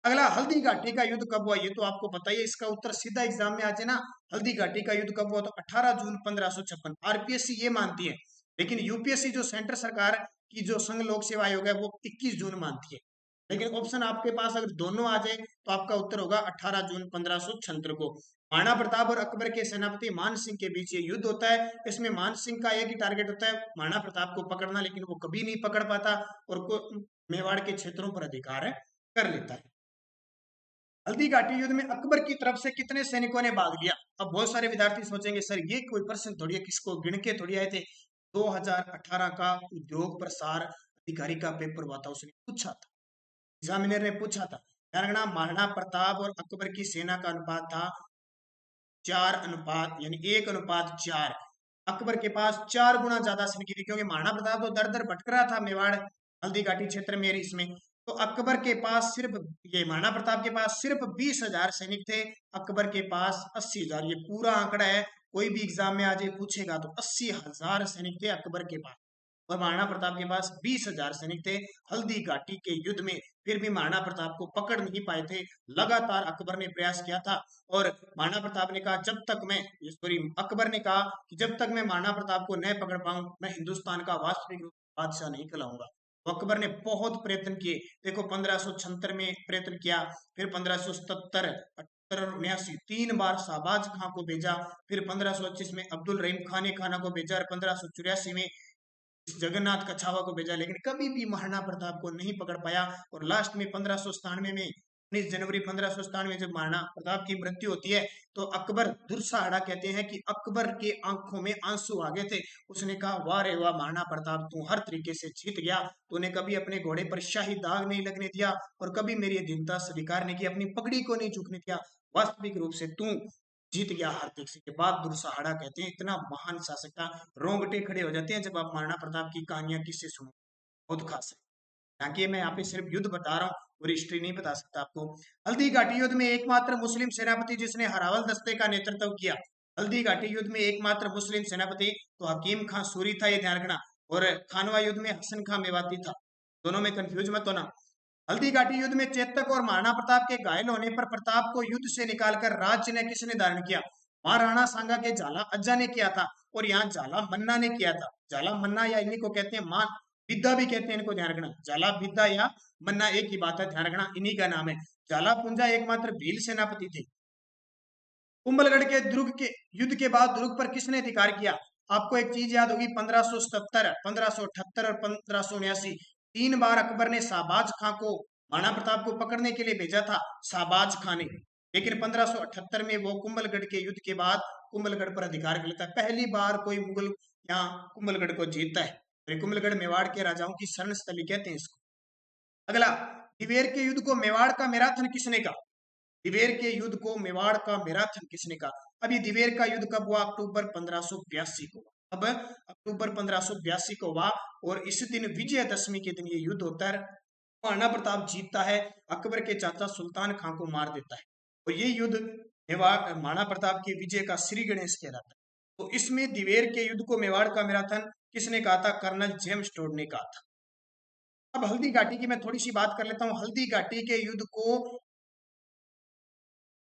अगला, हल्दी घाटी का युद्ध कब हुआ? ये तो आपको पता ही है, इसका उत्तर सीधा एग्जाम में आ जाए ना। हल्दी घाटी का युद्ध कब हुआ? तो 18 जून 1556। आरपीएससी ये मानती है, लेकिन यूपीएससी जो सेंटर सरकार की जो संघ लोक सेवा आयोग है वो 21 जून मानती है। लेकिन ऑप्शन आपके पास अगर दोनों आ जाए तो आपका उत्तर होगा 18 जून 1576 को। महाराणा प्रताप और अकबर के सेनापति मान सिंह के बीच ये युद्ध होता है। इसमें मान सिंह का एक ही टारगेट होता है, महाराणा प्रताप को पकड़ना, लेकिन वो कभी नहीं पकड़ पाता और मेवाड़ के क्षेत्रों पर अधिकार कर लेता है। हल्दी घाटी युद्ध में अकबर की तरफ से कितने सैनिकों ने भाग लिया? अब बहुत सारे विद्यार्थी सोचेंगे सर ये कोई प्रश्न थोड़ी है, किसको गिन के थोड़ी आए थे। 2018 का उद्योग प्रसार अधिकारी का पेपर हुआ था, उसने पूछा था, एग्जामिनर ने पूछा था। महाराणा प्रताप और अकबर की सेना का अनुपात था 4 अनुपात यानी 1:4। अकबर के पास 4 गुना ज्यादा सैनिक थी क्योंकि महाराणा प्रताप तो दर दर भटक रहा था मेवाड़ हल्दी घाटी क्षेत्र में, इसमें तो अकबर के पास सिर्फ, ये महाराणा प्रताप के पास सिर्फ 20,000 सैनिक थे, अकबर के पास 80,000। ये पूरा आंकड़ा है, कोई भी एग्जाम में आज पूछेगा तो 80,000 सैनिक थे अकबर के पास और महाराणा प्रताप के पास 20,000 सैनिक थे। हल्दी घाटी के युद्ध में फिर भी महाराणा प्रताप को पकड़ नहीं पाए थे। लगातार अकबर ने प्रयास किया था और महाराणा प्रताप ने कहा जब तक मैं, सॉरी, अकबर ने कहा कि जब तक मैं महाराणा प्रताप को न पकड़ पाऊं मैं हिंदुस्तान का वास्तविक बादशाह नहीं कहलाऊंगा। तो अकबर ने बहुत प्रयत्न किए। देखो 1576 में प्रयत्न किया, फिर 1577, 78 और 79 3 बार शाहबाज खां को भेजा, फिर 1525 में अब्दुल रहीम खान खाना को भेजा और 1584 में इस जगन्नाथ कछावा को भेजा, लेकिन कभी भी महाराणा प्रताप को नहीं पकड़ पाया। और लास्ट में 1597 में 19 जनवरी 1597 जब महाराणा प्रताप की मृत्यु होती है तो अकबर दुर्साहड़ा कहते हैं कि अकबर के आंखों में आंसू आ गए थे। उसने कहा वाह रे वाह महाराणा प्रताप, तू हर तरीके से जीत गया, तूने कभी अपने घोड़े पर शाही दाग नहीं लगने दिया और कभी मेरी अधीनता स्वीकार नहीं की, अपनी पगड़ी को नहीं झुकने दिया, वास्तविक रूप से तू जीत गया हर तरीके के बाद। दुर्साहड़ा कहते हैं इतना महान शासक था, रोंगटे खड़े हो जाते हैं जब आप महाराणा प्रताप की कहानियां किससे सुनो, बहुत खास है। ताकि मैं यहाँ पे सिर्फ युद्ध बता रहा हूँ और हिस्ट्री नहीं बता सकता आपको। हल्दी घाटी युद्ध में एकमात्र मुस्लिम सेनापति जिसने हरावल दस्ते का नेतृत्व किया, हल्दी घाटी युद्ध में एकमात्र मुस्लिम सेनापति तो हकीम खान सूरी था, ये ध्यान रखना। और खानवा युद्ध में हसन खान मेवाती था, दोनों में कंफ्यूज मत होना। हल्दी घाटी युद्ध में चेतक और महाराणा प्रताप के घायल होने पर प्रताप को युद्ध से निकालकर राज्य ने किसने धारण किया? महाराणा सांगा के झाला अज्जा ने किया था और यहाँ झाला मन्ना ने किया था। झाला मन्ना या इन्हीं को कहते हैं मान विद्या भी कहते हैं, इनको ध्यान रखना। झाला विद्या या मन्ना एक ही बात है, ध्यान रखना, इन्हीं का नाम है। झाला पुंजा एकमात्र भील सेनापति थे। कुंभलगढ़ के दुर्ग के युद्ध के बाद दुर्ग पर किसने अधिकार किया? आपको एक चीज याद होगी, 1577, 1578 और 1579 3 बार अकबर ने शाहबाज खां को महाराणा प्रताप को पकड़ने के लिए भेजा था, शाहबाज खां ने। लेकिन 1578 में वो कुंभलगढ़ के युद्ध के बाद कुंभलगढ़ पर अधिकार कर लेता है। पहली बार कोई मुगल यहाँ कुंभलगढ़ को जीतता है। कुंभलगढ़ मेवाड़ के राजाओं की शरण स्थली कहते हैं इसको। अगला, दिवेर के युद्ध को मेवाड़ का मैराथन किसने कहा? दिवेर के युद्ध को मेवाड़ का मैराथन किसने कहा? अब ये दिवेर का युद्ध कब हुआ? अक्टूबर 1582 को। अब अक्टूबर 1582 को हुआ और इस दिन विजयदशमी के दिन ये युद्ध होता है। महाराणा प्रताप जीतता है, अकबर के चाचा सुल्तान खां को मार देता है और ये युद्ध मेवाड़ महाराणा प्रताप के विजय का श्री गणेश कहलाता है। तो इसमें दिवेर के युद्ध को मेवाड़ का मैराथन किसने कहा था? कर्नल जेम्स टोड ने कहा था। अब हल्दी घाटी की मैं थोड़ी सी बात कर लेता हूँ। हल्दी घाटी के युद्ध को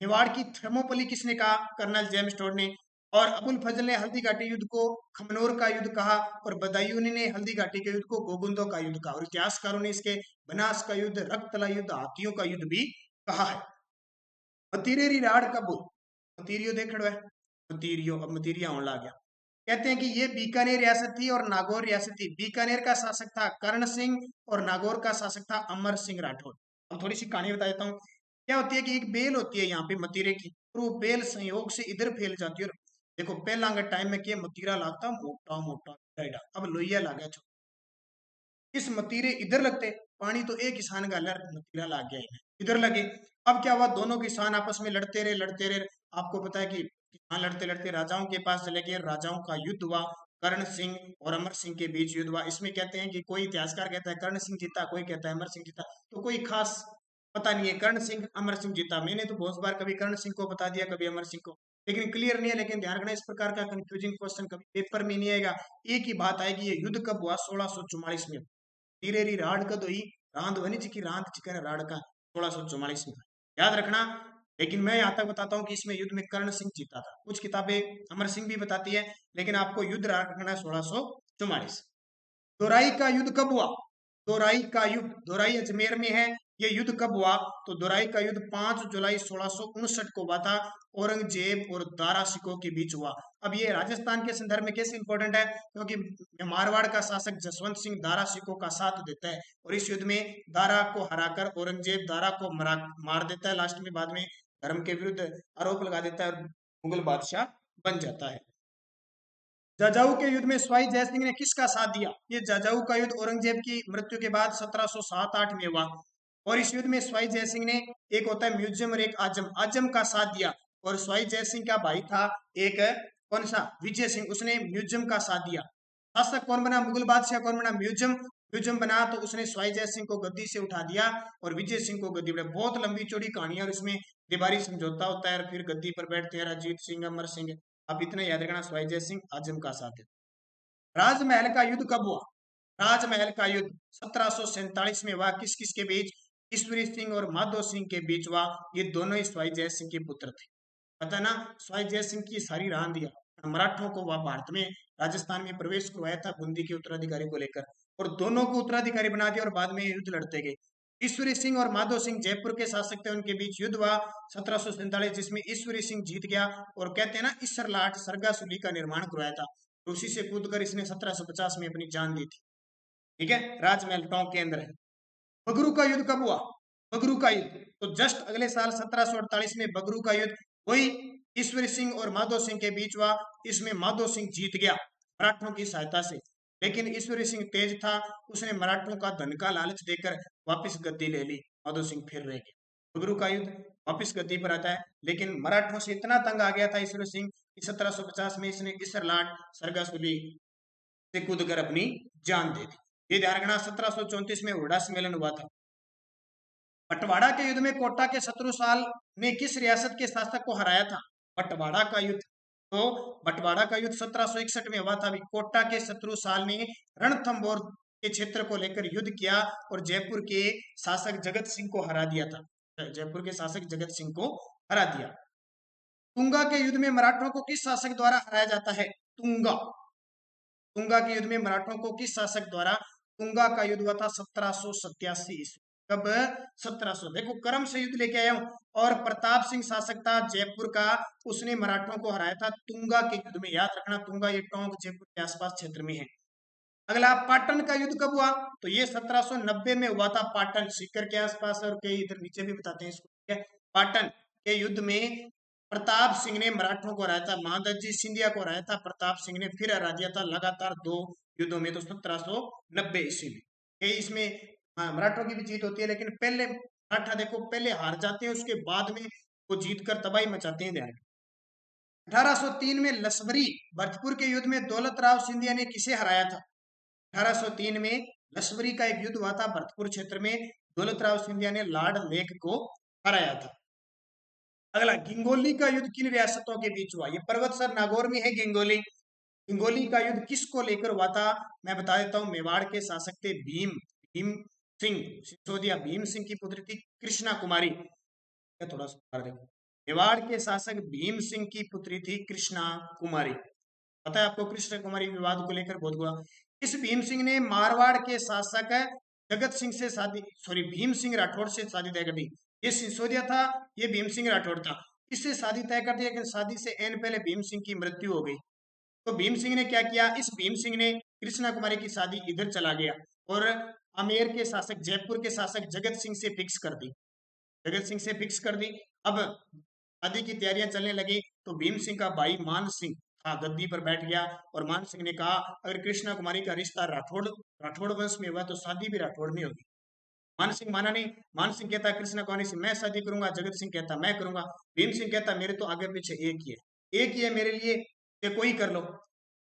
मेवाड़ की थर्मोपली किसने कहा? कर्नल जेम्स टोड ने। और अबुल फजल ने हल्दी घाटी युद्ध को खमनोर का युद्ध कहा और बदायूनी ने हल्दी घाटी के युद्ध को गोगुंदों का युद्ध कहा और इतिहासकारों ने इसके बनास का युद्ध, रक्तला युद्ध, हाथियों का युद्ध भी कहा है। मतीरेरी राड कब हुई? मतीरियो देख लो है, मतीरियो, अब मतीरिया होने लग गया। कहते हैं कि ये बीकानेर रियासत थी और नागौर रियासत थी। बीकानेर का शासक था कर्ण सिंह और नागौर का शासक था अमर सिंह राठौर। अब थोड़ी सी कहानी बता देता हूँ। क्या होती है कि एक बेल होती है यहाँ पे मतीरे की, और वो बेल संयोग से इधर फैल जाती है। और देखो पहला टाइम में क्या मतीरा लागता मोटा मोटा, अब लोहिया लाग गया। इस मतीरे इधर लगते, पानी तो एक किसान का मतीरा लाग गया इन्हें, इधर लगे। अब क्या हुआ, दोनों किसान आपस में लड़ते रहे। आपको पता है कि किसान लड़ते लड़ते राजाओं के पास चले गए, राजाओं का युद्ध हुआ, कर्ण सिंह और अमर सिंह के बीच युद्ध हुआ। इसमें कहते हैं कि कोई इतिहासकार कहता है कर्ण सिंह जीता, कोई कहता है अमर सिंह जीता, तो कोई खास पता नहीं है। कर्ण सिंह अमर सिंह जीता, मैंने तो बहुत बार कभी कर्ण सिंह को बता दिया, कभी अमर सिंह को, लेकिन क्लियर नहीं है। लेकिन ध्यान रखना, इस प्रकार का कंफ्यूजिंग क्वेश्चन कभी पेपर में नहीं आएगा। एक ही बात आएगी, ये युद्ध कब हुआ? 1644 में। तीरेरी राड का तो ही रांद बनी थी कि रांद चिकन राड का 1644 में, याद रखना। लेकिन मैं यहाँ तक बताता हूँ कि इसमें युद्ध में कर्ण सिंह जीता था। कुछ किताबें अमर सिंह भी बताती है, लेकिन आपको युद्ध रखना है 1644। दोराई का युद्ध कब हुआ? दोराई का युद्ध, दोराई अजमेर में है। ये युद्ध कब हुआ? तो दोराई का युद्ध 5 जुलाई 1659 को हुआ था, औरंगजेब और दारा सिकों के बीच हुआ। अब ये राजस्थान के संदर्भ में कैसे इंपॉर्टेंट है? क्योंकि मारवाड़ का शासक जसवंत सिंह दारा सिकों का साथ देता है और इस युद्ध में दारा को हराकर औरंगजेब दारा को मार देता है। लास्ट में बाद में धर्म के विरुद्ध आरोप लगा देता है और मुगल बादशाह बन जाता है। जाजाऊ के युद्ध में स्वाई जय सिंह ने किसका साथ दिया? ये जाजाऊ का युद्ध औरंगजेब की मृत्यु के बाद 1707-8 में हुआ और इस युद्ध में स्वाई जय सिंह ने, एक होता है म्यूजियम और एक आजम, आजम का साथ दिया। और स्वाई जय सिंह का भाई था एक कौन सा? विजय सिंह, उसने म्यूजियम का साथ दिया। शासक कौन बना? मुगल बादशाह कौन बना? म्यूजियम बना। तो उसने स्वाई जय सिंह को गद्दी से उठा दिया और विजय सिंह को गद्दी पर। बहुत लंबी चौड़ी कहानी है और इसमें दीवारी समझौता होता है, फिर गद्दी पर बैठते हैं अजीत सिंह, अमर सिंह। अब इतना याद रखना, स्वाई जय सिंह आजम का साथ है। राजमहल का युद्ध कब हुआ? राजमहल का युद्ध 1747 में हुआ। किस किस के बीच? ईश्वरी सिंह और माधो सिंह के बीच हुआ। ये दोनों ही स्वाई जय सिंह के पुत्र थे। पता ना, स्वाई जय सिंह की सारी रान दिया मराठों को, वह भारत में राजस्थान में प्रवेश करवाया था बूंदी के उत्तराधिकारी को लेकर, और दोनों को उत्तराधिकारी बना दिया और बाद में युद्ध लड़ते गए। ईश्वरी सिंह और माधो सिंह जयपुर के शासक थे, उनके बीच युद्ध हुआ 1747, जिसमें ईश्वरी सिंह जीत गया और कहते हैं ना, ईश्वर लाट सरगासुली का निर्माण करवाया था। उसी से कूदकर इसने 1750 में अपनी जान दी थी। ठीक है, राजमहल टोंक के अंदर है। बगरू का युद्ध कब हुआ? बगरू का युद्ध तो जस्ट अगले साल 1748 में बगरू का युद्ध वही ईश्वर सिंह और माधो सिंह के बीच हुआ। इसमें माधो सिंह जीत गया मराठों की सहायता से, लेकिन ईश्वर सिंह तेज था, उसने मराठों का धन का लालच देकर वापस गद्दी ले ली। माधो सिंह फिर रह गया। बगरू का युद्ध वापस गद्दी पर आता है, लेकिन मराठों से इतना तंग आ गया था ईश्वर सिंह कि 1750 में इसने इसरलाट सरगासुली से कूदकर अपनी जान दे दी। ये ध्यान रखना, 1734 में हुडा सम्मेलन हुआ था। बंटवाड़ा के युद्ध में कोटा के शत्रुसाल ने किस रियासत के शासक को हराया था? बंटवाड़ा का युद्ध तो बंटवाड़ा का युद्ध 1761 में हुआ था। अभी कोटा के शत्रुसाल ने रणथंभौर के क्षेत्र को लेकर युद्ध किया और जयपुर के शासक जगत सिंह को हरा दिया था। जयपुर के शासक जगत सिंह को हरा दिया। तुंगा के युद्ध में मराठों को किस शासक द्वारा हराया जाता है? तुंगा तुंगा के युद्ध में मराठों को किस शासक द्वारा? तुंगा का युद्ध हुआ था 1787 ईस्वी। कब? 1700। देखो क्रम से युद्ध लेके आया हूं। और प्रताप सिंह शासक था जयपुर का, उसने मराठों को हराया था तुंगा के युद्ध में। याद रखना, तुंगा ये टोंक जयपुर के आसपास क्षेत्र में है। अगला, पाटन का युद्ध कब हुआ? तो ये 1790 में हुआ था। पाटन सीकर के आसपास, और कई इधर नीचे भी बताते हैं इसको। ठीक है, पाटन के युद्ध में प्रताप सिंह ने मराठों को हराया था, महादजी सिंधिया को हराया था। प्रताप सिंह ने फिर हरा दिया था लगातार 2 युद्धों में, तो 1790 ईस्वी में। इसमें मराठों की भी जीत होती है, लेकिन पहले मराठा देखो पहले हार जाते हैं, उसके बाद में वो जीत कर तबाही मचाते हैं। ध्यान 1803 में लसबरी भरतपुर के युद्ध में दौलत राव सिंधिया ने किसे हराया था? 1803 में लसबरी का एक युद्ध हुआ था भरतपुर क्षेत्र में, दौलत राव सिंधिया ने लॉर्ड लेक को हराया था। अगला, गिंगोली का युद्ध किन रियासतों के बीच हुआ? ये पर्वतसर नागौर में है गिंगोली। गिंगोली का युद्ध किसको लेकर हुआ था? मैं बता देता हूँ, मेवाड़ के शासक थे भीम सिंह सिसोदिया। भीम सिंह की पुत्री थी कृष्णा कुमारी। थोड़ा सा देखो, मेवाड़ के शासक भीम सिंह की पुत्री थी कृष्णा कुमारी। पता है आपको, कृष्ण कुमारी विवाद को लेकर बहुत हुआ। इस भीम सिंह ने मारवाड़ के शासक जगत सिंह से शादी, सॉरी भीम सिंह राठौड़ से शादी तय कर दी। ये सिसोदिया था, ये भीम सिंह राठौड़ था। इससे शादी तय कर दी, लेकिन शादी से एन पहले भीम सिंह की मृत्यु हो गई। तो भीम सिंह ने क्या किया? इस भीम सिंह ने कृष्णा कुमारी की शादी इधर चला गया और आमेर के शासक, जयपुर के शासक जगत सिंह से फिक्स कर दी। जगत सिंह से फिक्स कर दी। अब शादी की तैयारियां चलने लगी, तो भीम सिंह का भाई मान सिंह गद्दी पर बैठ गया और मान सिंह ने कहा, अगर कृष्णा कुमारी का रिश्ता राठौड़ वंश में हुआ तो शादी भी राठौड़ में होगी। मान सिंह माना नहीं। मान सिंह कहता कृष्णा कुमारी से मैं शादी करूंगा, जगत सिंह कहता मैं करूंगा। भीम सिंह कहता मेरे तो आगे पीछे एक ही है मेरे लिए, ये कोई कर लो।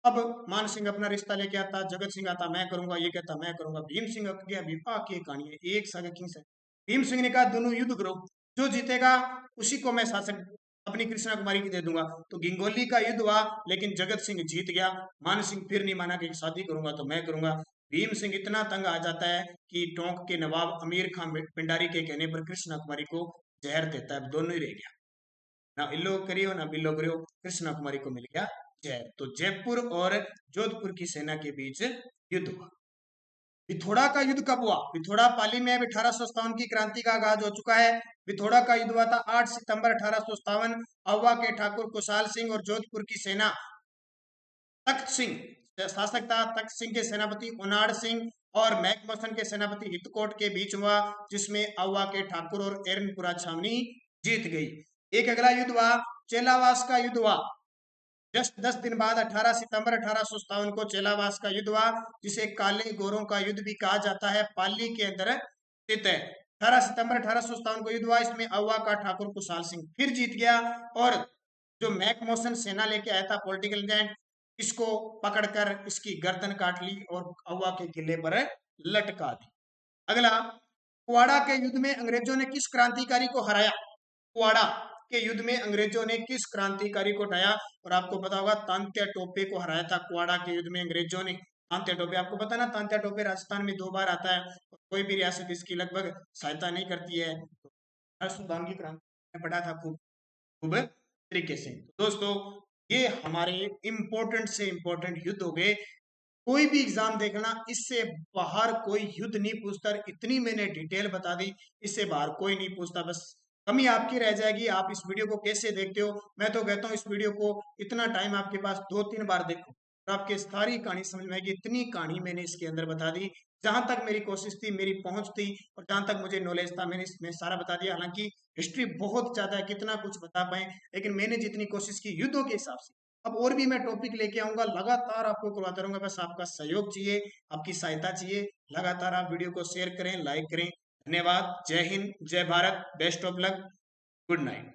अब मान सिंह अपना रिश्ता लेके आता, जगत सिंह आता मैं करूंगा, ये कहता मैं करूंगा। भीम सिंह अब गया विवाह की कहानी है, एक सागे किंग से। भीम सिंह ने कहा दोनों युद्ध करो, जो जीतेगा उसी को मैं शासक अपनी कृष्णा कुमारी की दे दूंगा। तो गिंगोली का युद्ध हुआ, लेकिन जगत सिंह जीत गया। मान सिंह फिर नहीं माना कि शादी करूंगा तो मैं करूंगा। भीम सिंह इतना तंग आ जाता है कि टोंक के नवाब अमीर खान पिंडारी के कहने पर कृष्णा कुमारी को जहर देता है। दोनों ही रह गया, ना इल्लो करियो ना बिल्लो करियो, कृष्णा कुमारी को मिल गया जहर। तो जयपुर और जोधपुर की सेना के बीच युद्ध हुआ। पिथौरा का युद्ध कब हुआ? पिथौरा पाली में 1857 की क्रांति का आगाज हो चुका है। पिथौरा का युद्ध हुआ था 8 सितंबर 1857। अववा के ठाकुर कुशाल सिंह और जोधपुर की सेना तख्त सिंह शासक था, तख्त सिंह के सेनापति उनाड़ सिंह और मैकमोहन के सेनापति हितकोट के बीच हुआ, जिसमें अववा के ठाकुर और एरनपुरा छावनी जीत गई। एक अगला युद्ध हुआ, चेलावास का युद्ध हुआ। जस्ट 10 दिन बाद 18 सितंबर 1857 को चेलावास का युद्ध हुआ, जिसे काले गोरों का युद्ध भी कहा जाता है, पाली के अंदर स्थित है। 18 सितंबर 1857 को युद्ध हुआ, इसमें अववा का ठाकुर कुशाल सिंह फिर जीत गया और जो मैकमोहन सेना लेके आया था पॉलिटिकल एजेंट, इसको पकड़कर इसकी गर्दन काट ली और अव्वा के किले पर लटका दी। अगला, कुवाड़ा के युद्ध में अंग्रेजों ने किस क्रांतिकारी को हराया? कुवाड़ा के युद्ध में अंग्रेजों ने किस क्रांतिकारी को हराया? और आपको पता होगा तांत्या टोपे को हराया था कुवाड़ा के युद्ध में अंग्रेजों ने। तांत्या टोपे आपको पता ना, तांत्या टोपे राजस्थान में 2 बार आता है और कोई भी रियासत इसकी लगभग सहायता नहीं करती है। हर्षवर्धन की क्रांति पढ़ा था खूब तरीके से। दोस्तों, ये हमारे इंपॉर्टेंट से इंपॉर्टेंट युद्ध हो गए। कोई भी एग्जाम देखना, इससे बाहर कोई युद्ध नहीं पूछता। इतनी मैंने डिटेल बता दी, इससे बाहर कोई नहीं पूछता। बस कमी आपकी रह जाएगी, आप इस वीडियो को कैसे देखते हो। मैं तो कहता हूँ इस वीडियो को इतना टाइम आपके पास 2-3 बार देखो। और आपके सारी कहानी समझ में आएगी। इतनी कहानी मैंने इसके अंदर बता दी, जहां तक मेरी कोशिश थी, मेरी पहुंच थी, और जहां तक मुझे नॉलेज था मैंने इसमें सारा बता दिया। हालांकि हिस्ट्री बहुत ज्यादा है, कितना कुछ बता पाए, लेकिन मैंने जितनी कोशिश की युद्धों के हिसाब से, अब और भी मैं टॉपिक लेके आऊंगा, लगातार आपको करवाता रहूंगा। बस आपका सहयोग चाहिए, आपकी सहायता चाहिए। लगातार आप वीडियो को शेयर करें, लाइक करें। धन्यवाद। जय हिंद, जय Bharat, best of luck, good night.